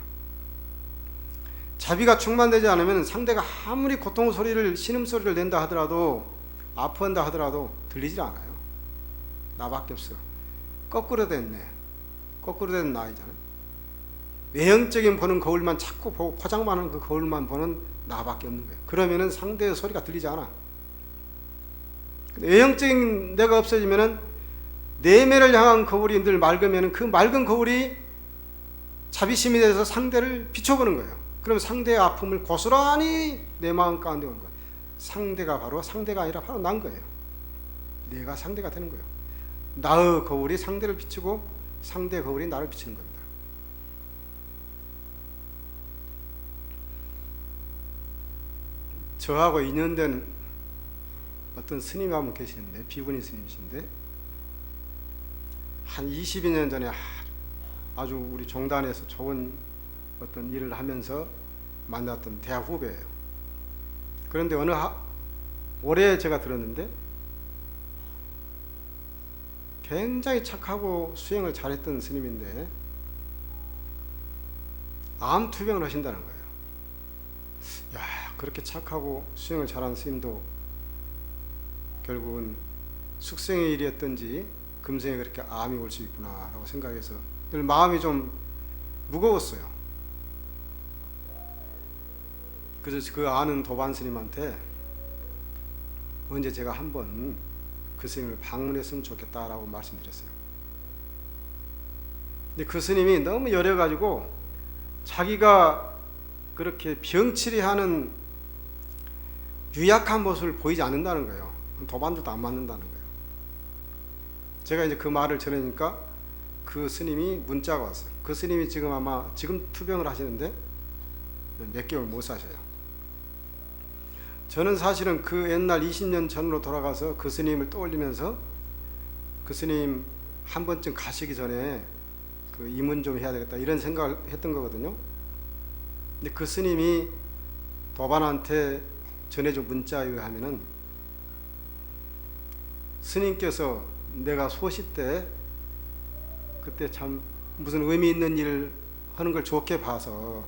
자비가 충만되지 않으면 상대가 아무리 고통 소리를, 신음소리를 낸다 하더라도, 아파한다 하더라도 들리질 않아요. 나밖에 없어. 거꾸로 됐네. 거꾸로 된 나이잖아요. 외형적인 보는 거울만 자꾸 보고 포장만 하는 그 거울만 보는 나밖에 없는 거예요. 그러면은 상대의 소리가 들리지 않아. 외형적인 내가 없어지면은 내면을 향한 거울이 늘 맑으면은 그 맑은 거울이 자비심이 돼서 상대를 비춰보는 거예요. 그럼 상대의 아픔을 고스란히 내 마음 가운데 오는 거예요. 상대가 바로 상대가 아니라 바로 난 거예요. 내가 상대가 되는 거예요. 나의 거울이 상대를 비추고 상대의 거울이 나를 비추는 겁니다. 저하고 인연된 어떤 스님이 한 분 계시는데, 비구니 스님이신데, 한 22년 전에 아주 우리 종단에서 좋은 어떤 일을 하면서 만났던 대학 후배예요. 그런데 올해 제가 들었는데 굉장히 착하고 수행을 잘했던 스님인데 암 투병을 하신다는 거예요. 야, 그렇게 착하고 수행을 잘한 스님도 결국은 숙생의 일이었던지 금생에 그렇게 암이 올 수 있구나라고 생각해서 늘 마음이 좀 무거웠어요. 그래서 그 아는 도반 스님한테 언제 제가 한번 그 스님을 방문했으면 좋겠다라고 말씀드렸어요. 근데 그 스님이 너무 여려가지고 자기가 그렇게 병치레하는 유약한 모습을 보이지 않는다는 거예요. 도반들도 안 맞는다는 거예요. 제가 이제 그 말을 전하니까 그 스님이 문자가 왔어요. 그 스님이 지금 투병을 하시는데 몇 개월 못 사셔요. 저는 사실은 그 옛날 20년 전으로 돌아가서 그 스님을 떠올리면서 그 스님 한 번쯤 가시기 전에 그 임은 좀 해야 되겠다 이런 생각을 했던 거거든요. 근데 그 스님이 도반한테 전해준 문자에 의하면은 스님께서 내가 소시 때 그때 참 무슨 의미 있는 일을 하는 걸 좋게 봐서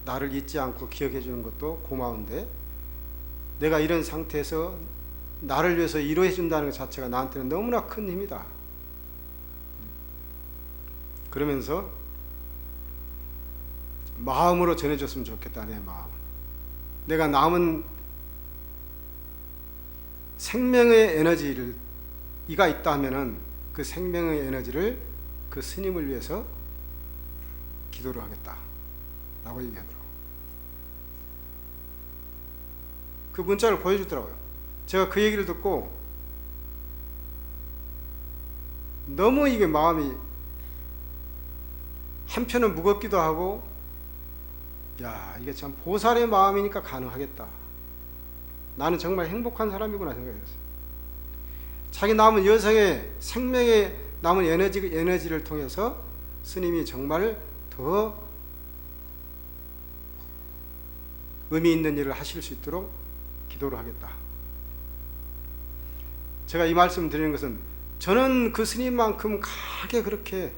나를 잊지 않고 기억해 주는 것도 고마운데 내가 이런 상태에서 나를 위해서 위로해 준다는 것 자체가 나한테는 너무나 큰 힘이다. 그러면서 마음으로 전해줬으면 좋겠다. 내 마음. 내가 남은 생명의 에너지를 이가 있다 하면은 그 생명의 에너지를 그 스님을 위해서 기도를 하겠다 라고 얘기하더라고요. 그 문자를 보여주더라고요. 제가 그 얘기를 듣고 너무 이게 마음이 한편은 무겁기도 하고, 야, 이게 참 보살의 마음이니까 가능하겠다. 나는 정말 행복한 사람이구나 생각했어요. 자기 남은 여성의 생명의 남은 에너지를 통해서 스님이 정말 더 의미 있는 일을 하실 수 있도록 기도를 하겠다. 제가 이 말씀 드리는 것은 저는 그 스님만큼 강하게 그렇게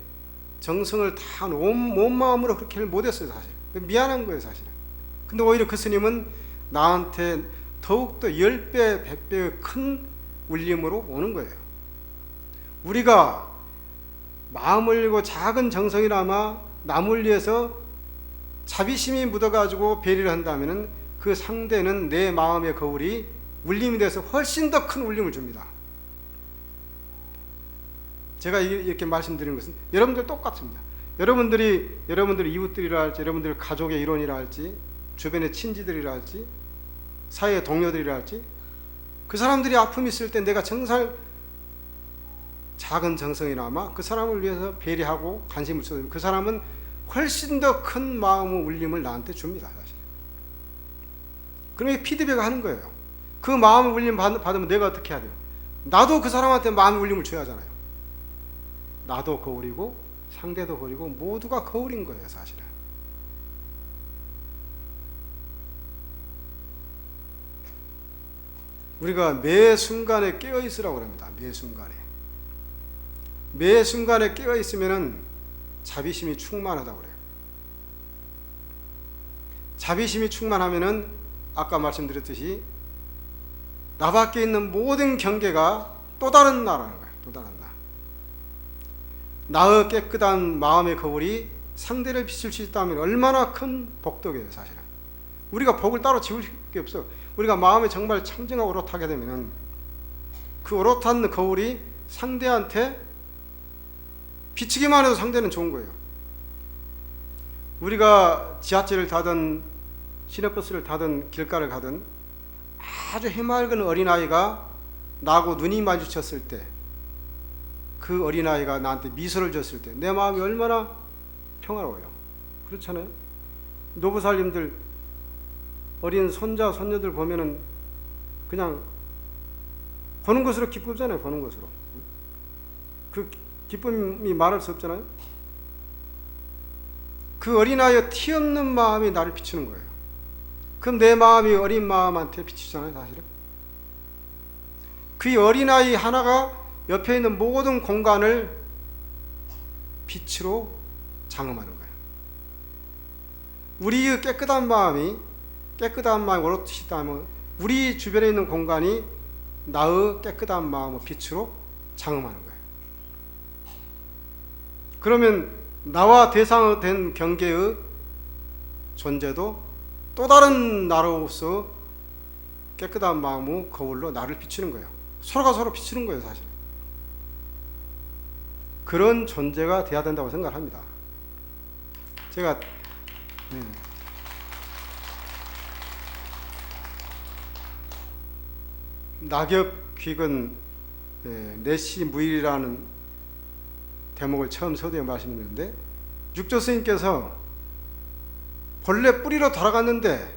정성을 다 온 마음으로 그렇게 못했어요. 사실 미안한 거예요. 사실은. 근데 오히려 그 스님은 나한테 더욱더 10배, 100배의 큰 울림으로 오는 거예요. 우리가 마음을 열고 작은 정성이나마 남을 위해서 자비심이 묻어가지고 배려를 한다면 그 상대는 내 마음의 거울이 울림이 돼서 훨씬 더 큰 울림을 줍니다. 제가 이렇게 말씀드리는 것은 여러분들 똑같습니다. 여러분들이 이웃들이라 할지, 여러분들 가족의 일원이라 할지, 주변의 친지들이라 할지, 사회의 동료들이라 할지, 그 사람들이 아픔이 있을 때 내가 정말 작은 정성이나마 그 사람을 위해서 배려하고 관심을 쏟으면 그 사람은 훨씬 더 큰 마음의 울림을 나한테 줍니다. 사실. 그러면 피드백을 하는 거예요. 그 마음의 울림 받으면 내가 어떻게 해야 돼요? 나도 그 사람한테 마음의 울림을 줘야 하잖아요. 나도 거울이고 상대도 거울이고 모두가 거울인 거예요. 사실은. 우리가 매 순간에 깨어있으라고 합니다. 매 순간에 깨어있으면 자비심이 충만하다고 그래요. 자비심이 충만하면은 아까 말씀드렸듯이 나 밖에 있는 모든 경계가 또 다른 나라는 거예요. 또 다른 나. 나의 깨끗한 마음의 거울이 상대를 비출 수 있다면 얼마나 큰 복덕이에요. 사실은. 우리가 복을 따로 지울 게 없어. 우리가 마음에 정말 청정하고 오롯하게 되면은 그 오롯한 거울이 상대한테 비치기만 해도 상대는 좋은 거예요. 우리가 지하철을 타든 시내버스를 타든 길가를 가든 아주 해맑은 어린아이가 나하고 눈이 마주쳤을 때, 그 어린아이가 나한테 미소를 줬을 때 내 마음이 얼마나 평화로워요. 그렇잖아요. 노부살님들 어린 손자 손녀들 보면은 그냥 보는 것으로 기쁘잖아요. 보는 것으로. 그 기쁨이 말할 수 없잖아요. 그 어린아이의 티없는 마음이 나를 비추는 거예요. 그럼 내 마음이 어린 마음한테 비추잖아요. 사실은. 그 어린아이 하나가 옆에 있는 모든 공간을 빛으로 장엄하는 거예요. 우리의 깨끗한 마음이 오롯이 있다면 우리 주변에 있는 공간이 나의 깨끗한 마음의 빛으로 장엄하는 거예요. 그러면 나와 대상된 경계의 존재도 또 다른 나로서 깨끗한 마음의 거울로 나를 비추는 거예요. 서로가 서로 비추는 거예요. 사실. 그런 존재가 돼야 된다고 생각합니다. 제가 낙엽귀근 내시무일이라는 대목을 처음 서두에 말씀드렸는데, 육조 스님께서 본래 뿌리로 돌아갔는데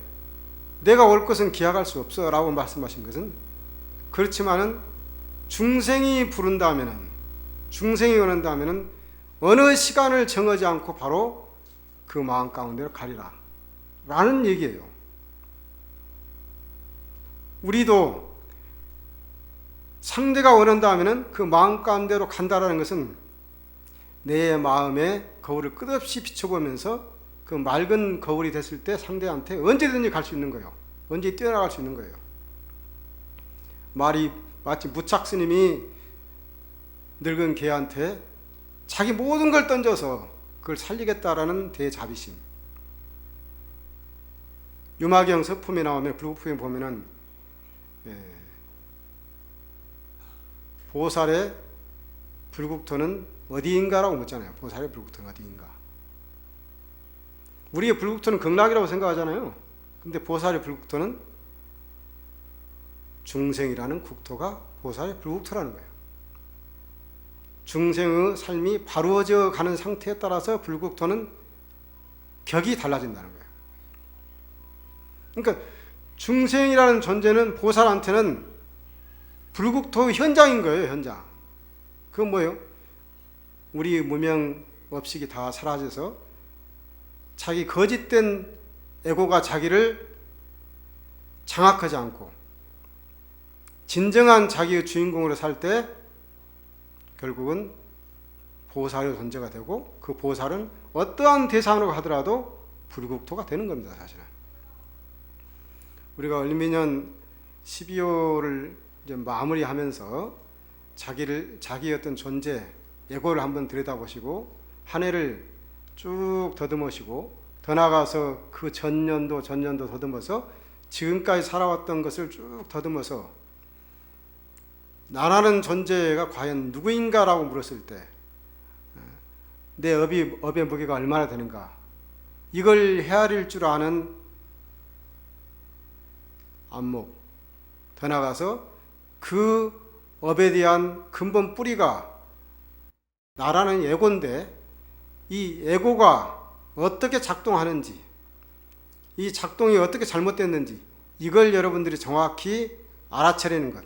내가 올 것은 기약할 수 없어 라고 말씀하신 것은, 그렇지만은 중생이 원한다면은 어느 시간을 정하지 않고 바로 그 마음 가운데로 가리라 라는 얘기예요. 우리도 상대가 원한다면은 그 마음 가운데로 간다라는 것은 내 마음에 거울을 끝없이 비춰보면서 그 맑은 거울이 됐을 때 상대한테 언제든지 갈 수 있는 거예요. 언제 뛰어나갈 수 있는 거예요. 마치 무착 스님이 늙은 개한테 자기 모든 걸 던져서 그걸 살리겠다라는 대자비심. 유마경 서품에 나오면, 불국품에 보면은 보살의 불국토는 어디인가라고 묻잖아요. 보살의 불국토는 어디인가. 우리의 불국토는 극락이라고 생각하잖아요. 근데 보살의 불국토는 중생이라는 국토가 보살의 불국토라는 거예요. 중생의 삶이 바루어져 가는 상태에 따라서 불국토는 격이 달라진다는 거예요. 그러니까 중생이라는 존재는 보살한테는 불국토 현장인 거예요. 현장. 그건 뭐예요? 우리 무명업식이 다 사라져서 자기 거짓된 에고가 자기를 장악하지 않고 진정한 자기의 주인공으로 살 때 결국은 보살의 존재가 되고, 그 보살은 어떠한 대상으로 하더라도 불국토가 되는 겁니다. 사실은. 우리가 얼미년 12월을 이제 마무리하면서 자기의 어떤 존재, 예고를 한번 들여다보시고 한 해를 쭉 더듬으시고 더 나아가서 그 전년도 더듬어서 지금까지 살아왔던 것을 쭉 더듬어서 나라는 존재가 과연 누구인가라고 물었을 때 내 업의 무게가 얼마나 되는가, 이걸 헤아릴 줄 아는 안목, 더 나아가서 그 업에 대한 근본 뿌리가 나라는 예고인데 이 예고가 어떻게 작동하는지, 이 작동이 어떻게 잘못됐는지 이걸 여러분들이 정확히 알아차리는 것,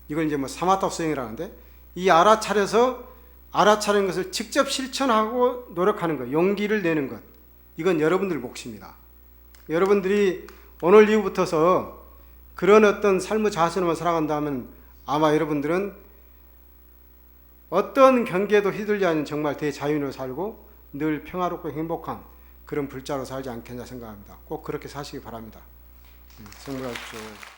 이걸 이제 사마타 수행이라는데, 이 알아차리는 것을 직접 실천하고 노력하는 것, 용기를 내는 것, 이건 여러분들 몫입니다. 여러분들이 오늘 이후부터서 그런 어떤 삶의 자세로만 살아간다면 아마 여러분들은 어떤 경계도 휘둘리지 않는 정말 대자연으로 살고 늘 평화롭고 행복한 그런 불자로 살지 않겠냐 생각합니다. 꼭 그렇게 사시기 바랍니다. 성불하십시오.